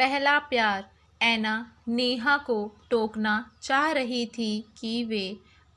पहला प्यार। ऐना नेहा को टोकना चाह रही थी कि वे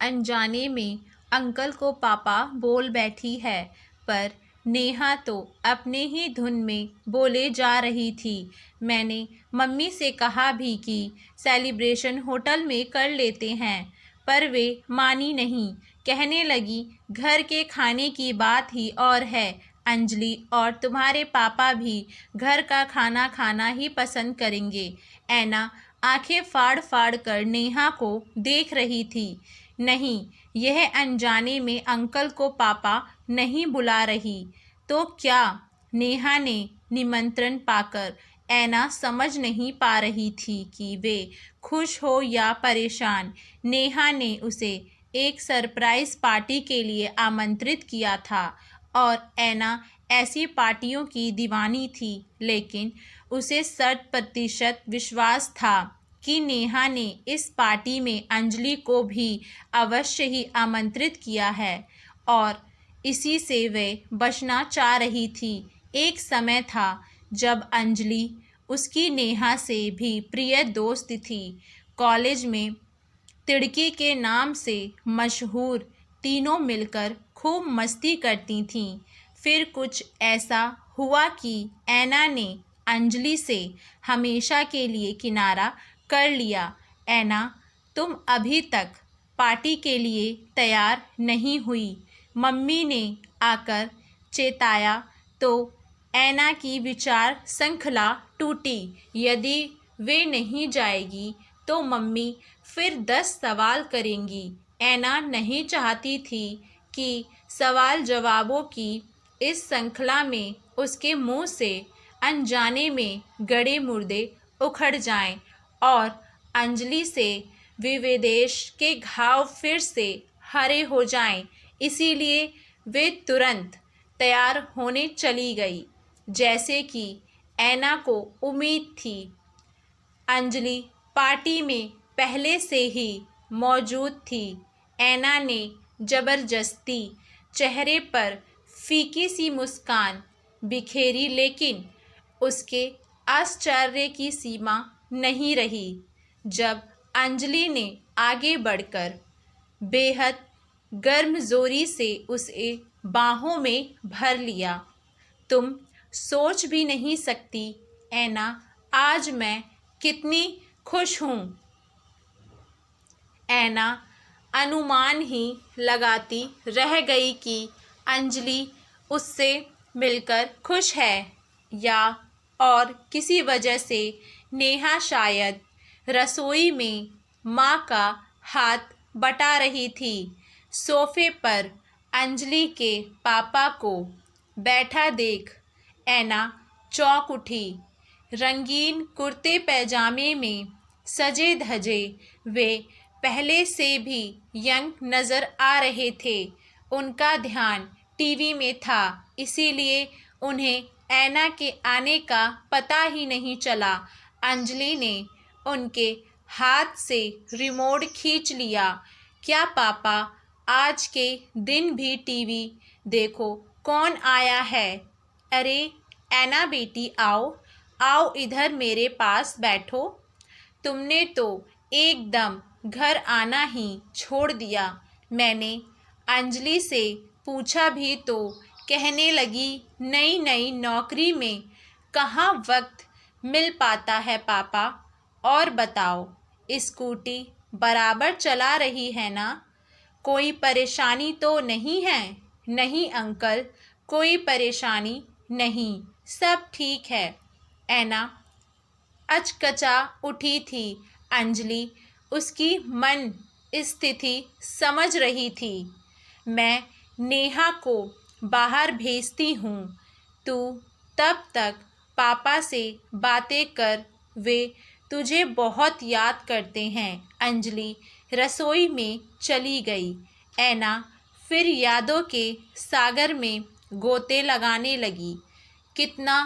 अनजाने में अंकल को पापा बोल बैठी है, पर नेहा तो अपने ही धुन में बोले जा रही थी। मैंने मम्मी से कहा भी कि सेलिब्रेशन होटल में कर लेते हैं, पर वे मानी नहीं। कहने लगी घर के खाने की बात ही और है अंजलि, और तुम्हारे पापा भी घर का खाना खाना ही पसंद करेंगे। ऐना आंखें फाड़ फाड़ कर नेहा को देख रही थी। नहीं, यह अनजाने में अंकल को पापा नहीं बुला रही तो क्या? नेहा ने निमंत्रण पाकर ऐना समझ नहीं पा रही थी कि वे खुश हो या परेशान। नेहा ने उसे एक सरप्राइज पार्टी के लिए आमंत्रित किया था और ऐना ऐसी पार्टियों की दीवानी थी, लेकिन उसे 100% विश्वास था कि नेहा ने इस पार्टी में अंजलि को भी अवश्य ही आमंत्रित किया है और इसी से वे बचना चाह रही थी। एक समय था जब अंजलि उसकी नेहा से भी प्रिय दोस्त थी। कॉलेज में तिड़की के नाम से मशहूर तीनों मिलकर खूब मस्ती करती थीं। फिर कुछ ऐसा हुआ कि ऐना ने अंजलि से हमेशा के लिए किनारा कर लिया। ऐना, तुम अभी तक पार्टी के लिए तैयार नहीं हुई, मम्मी ने आकर चेताया तो ऐना की विचार श्रृंखला टूटी। यदि वे नहीं जाएगी तो मम्मी फिर 10 सवाल करेंगी। ऐना नहीं चाहती थी कि सवाल जवाबों की इस श्रृंखला में उसके मुंह से अनजाने में गड़े मुर्दे उखड़ जाएं और अंजलि से विवेदेश के घाव फिर से हरे हो जाएं। इसीलिए वे तुरंत तैयार होने चली गई, जैसे कि ऐना को उम्मीद थी। अंजलि पार्टी में पहले से ही मौजूद थी। ऐना ने जबरदस्ती चेहरे पर फीकी सी मुस्कान बिखेरी, लेकिन उसके आश्चर्य की सीमा नहीं रही जब अंजलि ने आगे बढ़कर बेहद गर्मजोरी से उसे बाहों में भर लिया। तुम सोच भी नहीं सकती ऐना, आज मैं कितनी खुश हूँ। ऐना अनुमान ही लगाती रह गई कि अंजलि उससे मिलकर खुश है या और किसी वजह से। नेहा शायद रसोई में माँ का हाथ बटा रही थी। सोफे पर अंजलि के पापा को बैठा देख ऐना चौंक उठी। रंगीन कुर्ते पैजामे में सजे धजे वे पहले से भी यंग नज़र आ रहे थे। उनका ध्यान टीवी में था, इसीलिए उन्हें ऐना के आने का पता ही नहीं चला। अंजलि ने उनके हाथ से रिमोट खींच लिया। क्या पापा, आज के दिन भी टीवी देखो, कौन आया है? अरे ऐना बेटी, आओ आओ इधर मेरे पास बैठो। तुमने तो एकदम घर आना ही छोड़ दिया। मैंने अंजलि से पूछा भी तो कहने लगी नई नई नौकरी में कहाँ वक्त मिल पाता है पापा। और बताओ, स्कूटी बराबर चला रही है ना? कोई परेशानी तो नहीं है? नहीं अंकल, कोई परेशानी नहीं, सब ठीक है। ऐना अचकचा उठी थी। अंजलि उसकी मन स्थिति समझ रही थी। मैं नेहा को बाहर भेजती हूँ, तू तब तक पापा से बातें कर, वे तुझे बहुत याद करते हैं। अंजलि रसोई में चली गई। ऐना फिर यादों के सागर में गोते लगाने लगी। कितना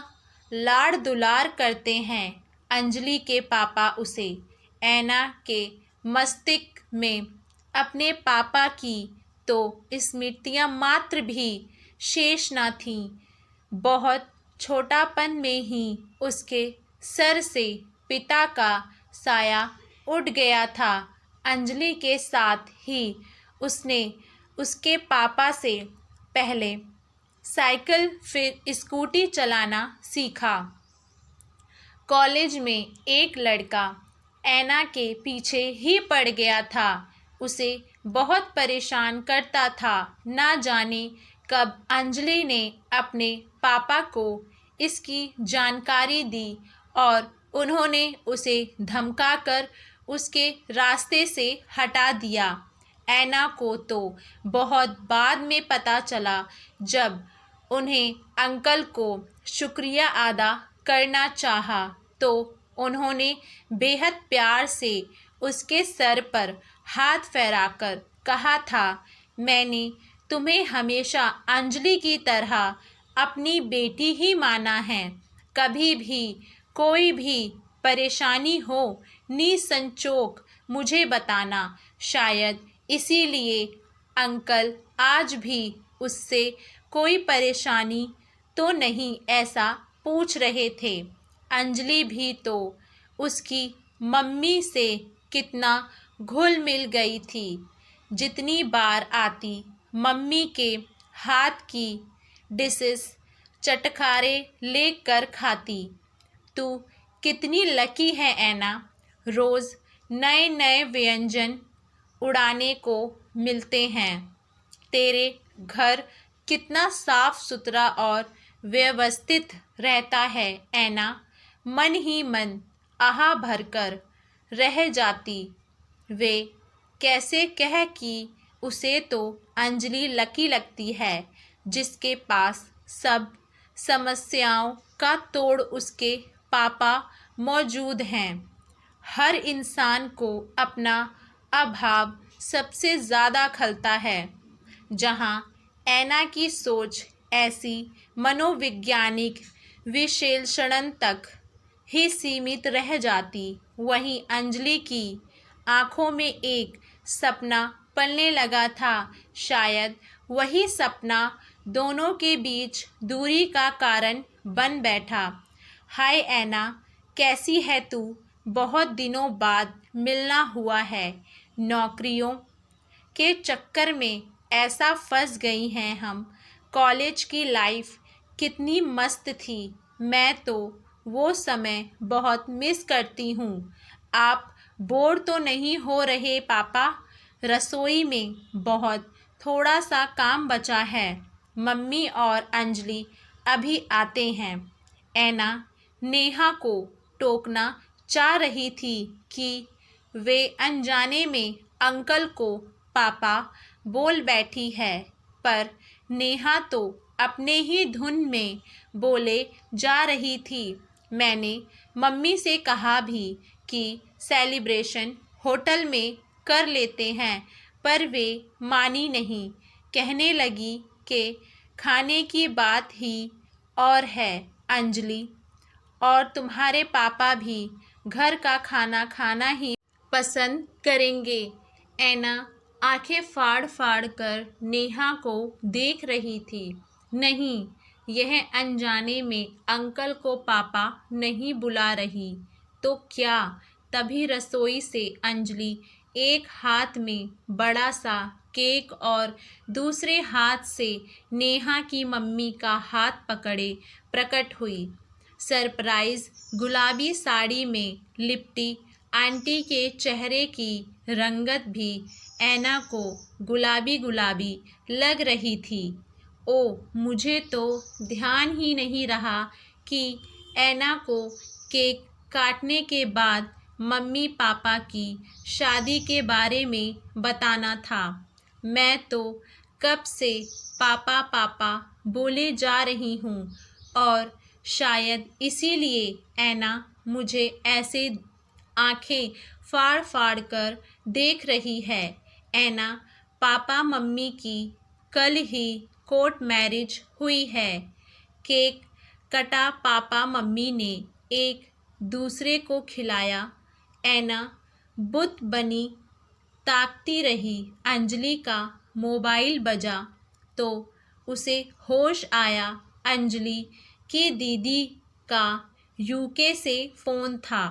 लाड़ दुलार करते हैं अंजलि के पापा उसे। ऐना के मस्तिष्क में अपने पापा की तो स्मृतियाँ मात्र भी शेष न थीं। बहुत छोटापन में ही उसके सर से पिता का साया उठ गया था। अंजलि के साथ ही उसने उसके पापा से पहले साइकिल फिर स्कूटी चलाना सीखा। कॉलेज में एक लड़का ऐना के पीछे ही पड़ गया था। उसे बहुत परेशान करता था। ना जाने कब अंजलि ने अपने पापा को इसकी जानकारी दी और उन्होंने उसे धमकाकर उसके रास्ते से हटा दिया। ऐना को तो बहुत बाद में पता चला, जब उन्हें अंकल को शुक्रिया अदा करना चाहा तो उन्होंने बेहद प्यार से उसके सर पर हाथ फेराकर कहा था, मैंने तुम्हें हमेशा अंजलि की तरह अपनी बेटी ही माना है। कभी भी कोई भी परेशानी हो निसंकोच मुझे बताना। शायद इसीलिए अंकल आज भी उससे कोई परेशानी तो नहीं ऐसा पूछ रहे थे। अंजलि भी तो उसकी मम्मी से कितना घुल मिल गई थी। जितनी बार आती मम्मी के हाथ की डिशेस चटखारे लेकर खाती। तू कितनी लकी है ऐना, रोज़ नए नए व्यंजन उड़ाने को मिलते हैं। तेरे घर कितना साफ सुथरा और व्यवस्थित रहता है ऐना। मन ही मन आह भरकर रह जाती। वे कैसे कह कि उसे तो अंजलि लकी लगती है, जिसके पास सब समस्याओं का तोड़ उसके पापा मौजूद हैं। हर इंसान को अपना अभाव सबसे ज़्यादा खलता है। जहाँ ऐना की सोच ऐसी मनोवैज्ञानिक विश्लेषण तक ही सीमित रह जाती, वहीं अंजलि की आंखों में एक सपना पलने लगा था। शायद वही सपना दोनों के बीच दूरी का कारण बन बैठा। हाय ऐना, कैसी है तू? बहुत दिनों बाद मिलना हुआ है। नौकरियों के चक्कर में ऐसा फंस गई हैं हम। कॉलेज की लाइफ कितनी मस्त थी। मैं तो वो समय बहुत मिस करती हूँ। आप बोर तो नहीं हो रहे पापा? रसोई में बहुत थोड़ा सा काम बचा है। मम्मी और अंजलि अभी आते हैं। ऐना नेहा को टोकना चाह रही थी कि वे अनजाने में अंकल को पापा बोल बैठी है, पर नेहा तो अपने ही धुन में बोले जा रही थी। मैंने मम्मी से कहा भी कि सेलिब्रेशन होटल में कर लेते हैं, पर वे मानी नहीं। कहने लगी कि खाने की बात ही और है अंजलि, और तुम्हारे पापा भी घर का खाना खाना ही पसंद करेंगे। ऐना आंखें फाड़ फाड़ कर नेहा को देख रही थी। नहीं, यह अनजाने में अंकल को पापा नहीं बुला रही तो क्या? तभी रसोई से अंजलि एक हाथ में बड़ा सा केक और दूसरे हाथ से नेहा की मम्मी का हाथ पकड़े प्रकट हुई। सरप्राइज गुलाबी साड़ी में लिपटी आंटी के चेहरे की रंगत भी ऐना को गुलाबी गुलाबी लग रही थी। ओ, मुझे तो ध्यान ही नहीं रहा कि ऐना को केक काटने के बाद मम्मी पापा की शादी के बारे में बताना था। मैं तो कब से पापा पापा बोले जा रही हूँ, और शायद इसीलिए ऐना मुझे ऐसे आंखें फाड़ फाड़ कर देख रही है। ऐना, पापा मम्मी की कल ही कोर्ट मैरिज हुई है। केक कटा, पापा मम्मी ने एक दूसरे को खिलाया। ऐना बुत बनी ताकती रही। अंजलि का मोबाइल बजा तो उसे होश आया। अंजलि की दीदी का यूके से फ़ोन था।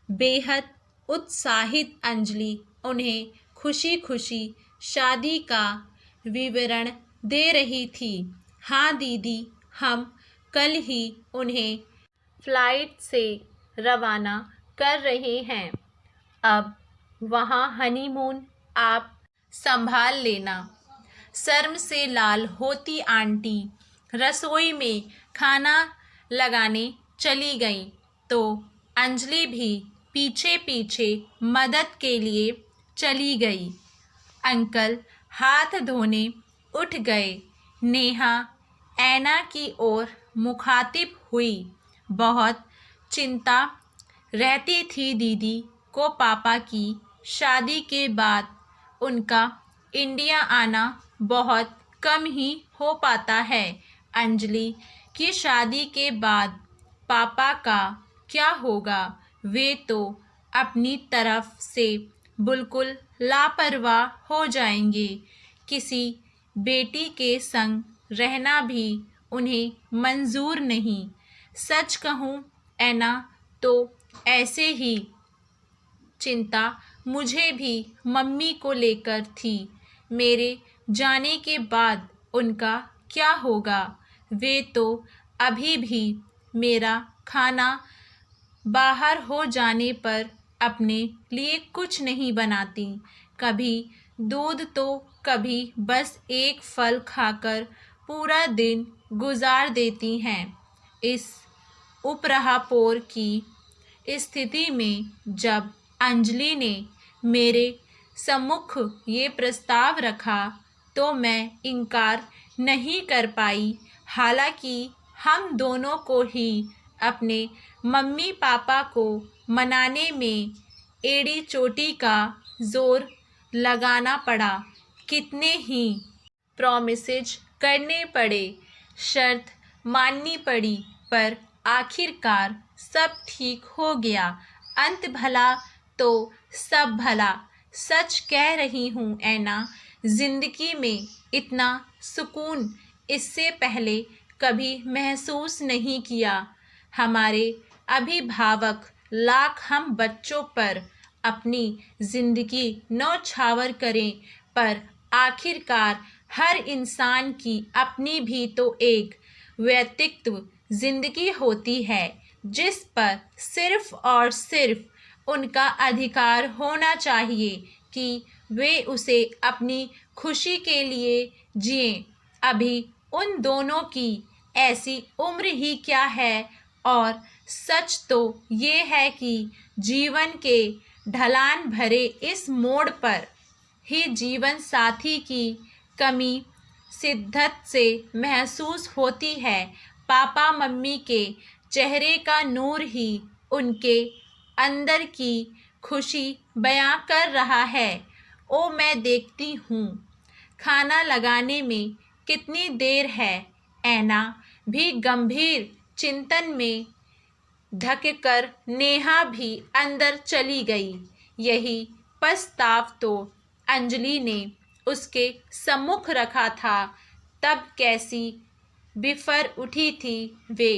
बेहद उत्साहित अंजलि उन्हें खुशी खुशी शादी का विवरण दे रही थी। हाँ दीदी, हम कल ही उन्हें फ्लाइट से रवाना कर रहे हैं। अब वहाँ हनीमून आप संभाल लेना। शर्म से लाल होती आंटी रसोई में खाना लगाने चली गई तो अंजलि भी पीछे पीछे मदद के लिए चली गई। अंकल हाथ धोने उठ गए। नेहा ऐना की ओर मुखातिब हुई। बहुत चिंता रहती थी दीदी को पापा की शादी के बाद। उनका इंडिया आना बहुत कम ही हो पाता है। अंजलि की शादी के बाद पापा का क्या होगा? वे तो अपनी तरफ से बिल्कुल लापरवाह हो जाएंगे। किसी बेटी के संग रहना भी उन्हें मंजूर नहीं। सच कहूँ ऐना, तो ऐसे ही चिंता मुझे भी मम्मी को लेकर थी। मेरे जाने के बाद उनका क्या होगा? वे तो अभी भी मेरा खाना बाहर हो जाने पर अपने लिए कुछ नहीं बनाती। कभी दूध तो कभी बस एक फल खाकर पूरा दिन गुजार देती हैं। इस उपरहापोर की स्थिति में जब अंजलि ने मेरे सम्मुख ये प्रस्ताव रखा तो मैं इनकार नहीं कर पाई। हालांकि हम दोनों को ही अपने मम्मी पापा को मनाने में एड़ी चोटी का जोर लगाना पड़ा। कितने ही प्रॉमिसेज करने पड़े, शर्त माननी पड़ी, पर आखिरकार सब ठीक हो गया। अंत भला तो सब भला। सच कह रही हूँ ऐना, जिंदगी में इतना सुकून इससे पहले कभी महसूस नहीं किया। हमारे अभिभावक लाख हम बच्चों पर अपनी जिंदगी न्यौछावर करें, पर आखिरकार हर इंसान की अपनी भी तो एक व्यक्तित्व जिंदगी होती है जिस पर सिर्फ और सिर्फ उनका अधिकार होना चाहिए कि वे उसे अपनी खुशी के लिए जिएं। अभी उन दोनों की ऐसी उम्र ही क्या है। और सच तो ये है कि जीवन के ढलान भरे इस मोड़ पर ही जीवन साथी की कमी शिद्दत से महसूस होती है। पापा मम्मी के चेहरे का नूर ही उनके अंदर की खुशी बयां कर रहा है। ओ मैं देखती हूँ खाना लगाने में कितनी देर है। ऐना भी गंभीर चिंतन में ढककर नेहा भी अंदर चली गई। यही प्रस्ताव तो अंजलि ने उसके सम्मुख रखा था, तब कैसी बिफर उठी थी वे।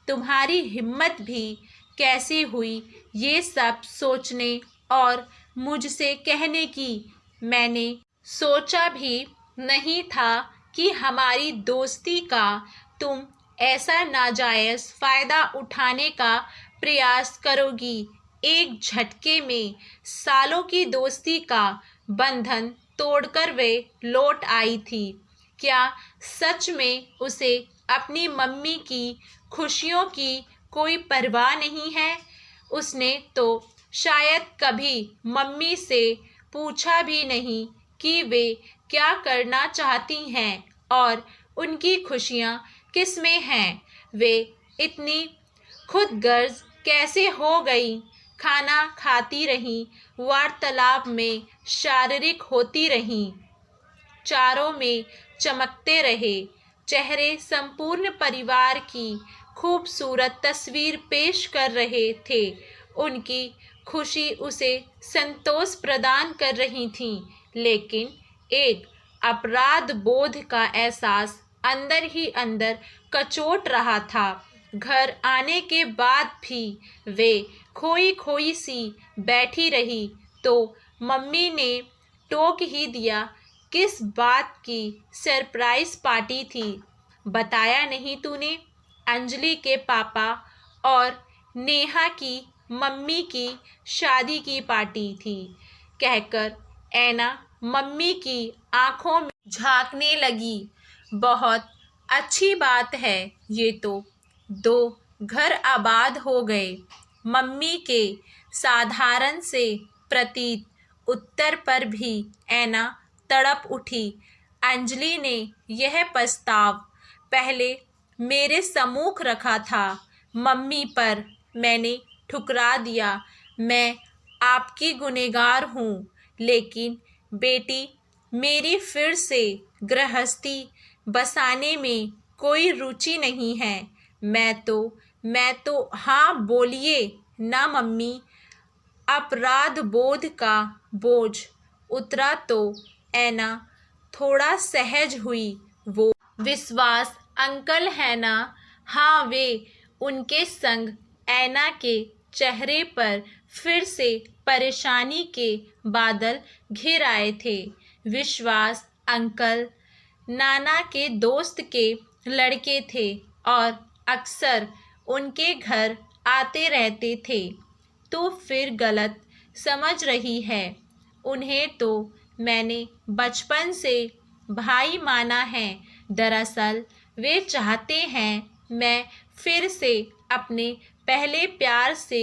तुम्हारी हिम्मत भी कैसी हुई ये सब सोचने और मुझसे कहने की? मैंने सोचा भी नहीं था कि हमारी दोस्ती का तुम ऐसा नाजायज़ फ़ायदा उठाने का प्रयास करोगी। एक झटके में सालों की दोस्ती का बंधन तोड़कर वे लौट आई थी। क्या सच में उसे अपनी मम्मी की खुशियों की कोई परवाह नहीं है? उसने तो शायद कभी मम्मी से पूछा भी नहीं कि वे क्या करना चाहती हैं और उनकी खुशियाँ किस में हैं। वे इतनी खुदगर्ज कैसे हो गई? खाना खाती रहीं, वार्तालाप में शारीरिक होती रहीं, चारों में चमकते रहे चेहरे संपूर्ण परिवार की खूबसूरत तस्वीर पेश कर रहे थे। उनकी खुशी उसे संतोष प्रदान कर रही थी, लेकिन एक अपराध बोध का एहसास अंदर ही अंदर कचोट रहा था। घर आने के बाद भी वे खोई खोई सी बैठी रही तो मम्मी ने टोक ही दिया, किस बात की सरप्राइज पार्टी थी, बताया नहीं तूने? अंजलि के पापा और नेहा की मम्मी की शादी की पार्टी थी, कहकर ऐना मम्मी की आंखों में झांकने लगी। बहुत अच्छी बात है, ये तो 2 घर आबाद हो गए। मम्मी के साधारण से प्रतीत उत्तर पर भी ऐना तड़प उठी। अंजलि ने यह प्रस्ताव पहले मेरे सम्मुख रखा था मम्मी, पर मैंने ठुकरा दिया। मैं आपकी गुनहगार हूँ, लेकिन बेटी मेरी फिर से गृहस्थी बसाने में कोई रुचि नहीं है। मैं तो हाँ बोलिए ना मम्मी। अपराध बोध का बोझ उतरा तो ऐना थोड़ा सहज हुई। वो विश्वास अंकल है ना? हाँ, वे उनके संग। ऐना के चेहरे पर फिर से परेशानी के बादल घिर आए थे। विश्वास अंकल नाना के दोस्त के लड़के थे और अक्सर उनके घर आते रहते थे। तो फिर गलत समझ रही है। उन्हें तो मैंने बचपन से भाई माना है। दरअसल वे चाहते हैं मैं फिर से अपने पहले प्यार से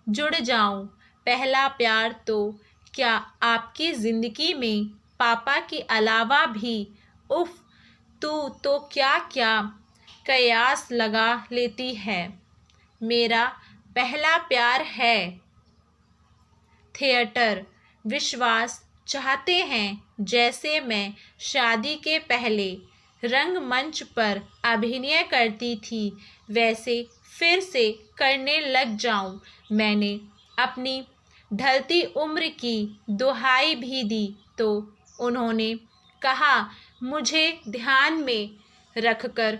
जुड़ जाऊं। पहला प्यार तो क्या, आपकी ज़िंदगी में पापा के अलावा भी? उफ, तू तो क्या क्या कयास लगा लेती है। मेरा पहला प्यार है थिएटर। विश्वास चाहते हैं जैसे मैं शादी के पहले रंगमंच पर अभिनय करती थी वैसे फिर से करने लग जाऊं। मैंने अपनी ढलती उम्र की दुहाई भी दी तो उन्होंने कहा, मुझे ध्यान में रखकर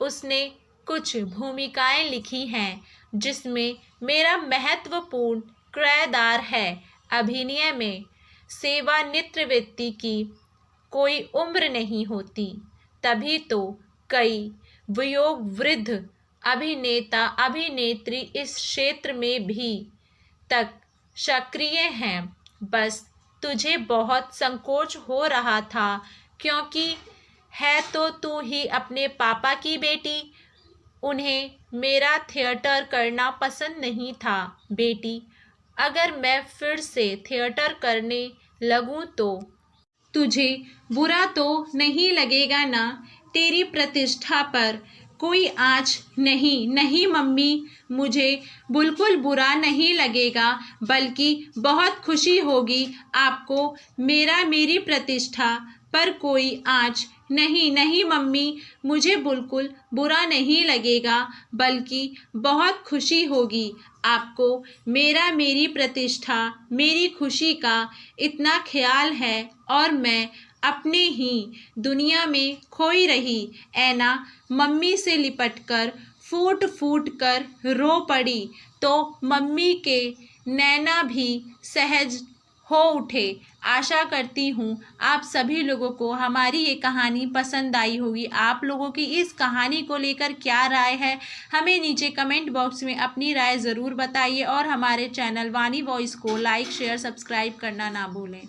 उसने कुछ भूमिकाएं लिखी हैं जिसमें मेरा महत्वपूर्ण किरदार है। अभिनय में सेवानिवृत्ति की कोई उम्र नहीं होती, तभी तो कई वयोवृद्ध अभिनेता अभिनेत्री इस क्षेत्र में भी तक सक्रिय हैं। बस तुझे बहुत संकोच हो रहा था, क्योंकि है तो तू ही अपने पापा की बेटी। उन्हें मेरा थिएटर करना पसंद नहीं था। बेटी, अगर मैं फिर से थिएटर करने लगूं तो तुझे बुरा तो नहीं लगेगा ना? तेरी प्रतिष्ठा पर कोई आँच नहीं? नहीं मम्मी, मुझे बिल्कुल बुरा नहीं लगेगा, बल्कि बहुत खुशी होगी आपको। मेरी प्रतिष्ठा पर कोई आँच नहीं? नहीं मम्मी, मुझे बिल्कुल बुरा नहीं लगेगा, बल्कि बहुत खुशी होगी आपको। मेरी प्रतिष्ठा, मेरी खुशी का इतना ख्याल है और मैं अपने ही दुनिया में खोई रही। ऐना मम्मी से लिपटकर फूट फूट कर रो पड़ी तो मम्मी के नैना भी सहज हो उठे। आशा करती हूँ आप सभी लोगों को हमारी ये कहानी पसंद आई होगी। आप लोगों की इस कहानी को लेकर क्या राय है, हमें नीचे कमेंट बॉक्स में अपनी राय ज़रूर बताइए और हमारे चैनल वाणी वॉइस को लाइक शेयर सब्सक्राइब करना ना भूलें।